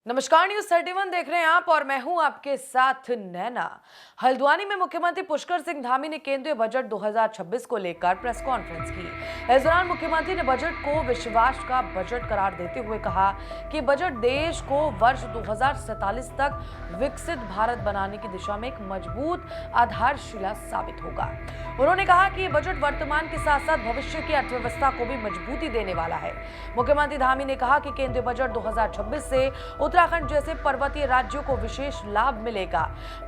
नमस्कार, न्यूज 31 देख रहे हैं आप और मैं हूं आपके साथ नैना। हल्द्वानी में मुख्यमंत्री पुष्कर सिंह धामी ने केंद्रीय बजट 2026 को लेकर प्रेस कॉन्फ्रेंस की। इस दौरान मुख्यमंत्री ने बजट को विश्वास का बजट करार देते हुए कहा कि बजट देश को वर्ष 2047 तक विकसित भारत बनाने की दिशा में एक मजबूत आधारशिला साबित होगा। उन्होंने कहा कि ये बजट वर्तमान के साथ साथ भविष्य की अर्थव्यवस्था को भी मजबूती देने वाला है। मुख्यमंत्री धामी ने कहा कि केंद्रीय बजट 2026 से उत्तराखंड जैसे पर्वतीय राज्यों को विशेष लाभ मिलेगा।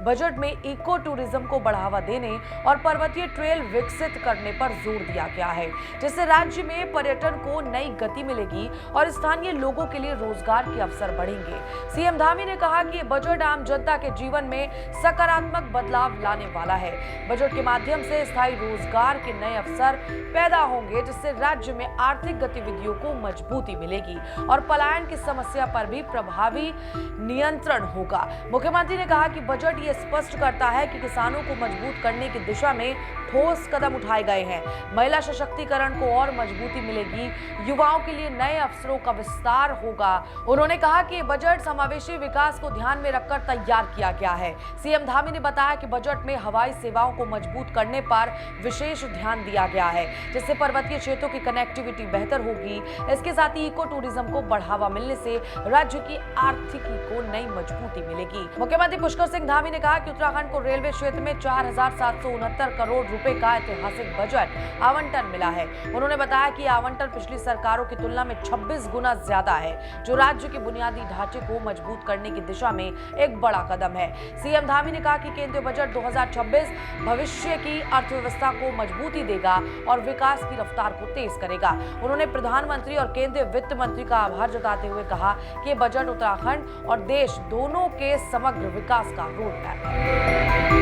बजट में इको टूरिज्म को बढ़ावा देने और पर्वतीय ट्रेल विकसित करने पर जोर दिया गया है, जिससे राज्य में पर्यटन को नई गति मिलेगी और स्थानीय लोगों के लिए रोजगार के अवसर बढ़ेंगे। सीएम धामी ने कहा कि बजट आम जनता के जीवन में सकारात्मक बदलाव लाने वाला है। बजट के माध्यम से स्थायी रोजगार के नए अवसर पैदा होंगे, जिससे राज्य में आर्थिक गतिविधियों को मजबूती मिलेगी और पलायन की समस्या पर भी प्रभावी नियंत्रण होगा। मुख्यमंत्री ने कहा कि बजट ये स्पष्ट करता है कि किसानों को मजबूत करने की दिशा में ठोस कदम उठाए गए हैं। महिला सशक्तिकरण को और मजबूती मिलेगी, युवाओं के लिए नए अवसरों का विस्तार होगा। उन्होंने कहा कि बजट समावेशी विकास को ध्यान में रखकर तैयार किया गया है। सीएम धामी ने बताया कि बजट में हवाई सेवाओं को मजबूत करने पर विशेष ध्यान दिया गया है, जिससे पर्वतीय क्षेत्रों की कनेक्टिविटी बेहतर होगी। इसके साथ ही इको टूरिज्म को बढ़ावा मिलने से राज्य की आर्थिकी को नई मजबूती मिलेगी। मुख्यमंत्री पुष्कर सिंह धामी ने कहा कि उत्तराखंड को रेलवे क्षेत्र में 4,769 करोड़ रुपए का ऐतिहासिक बजट आवंटन मिला है। उन्होंने बताया कि आवंटन पिछली सरकारों की तुलना में 26 गुना ज्यादा है, जो राज्य के बुनियादी ढांचे को मजबूत करने की दिशा में एक बड़ा कदम है। सीएम धामी ने कहा कि केंद्रीय बजट 2026 भविष्य की अर्थव्यवस्था को मजबूती देगा और विकास की रफ्तार को तेज करेगा। उन्होंने प्रधानमंत्री और केंद्रीय वित्त मंत्री का आभार जताते हुए कहा कि बजट उत्तराखंड और देश दोनों के समग्र विकास का रोड मैप है।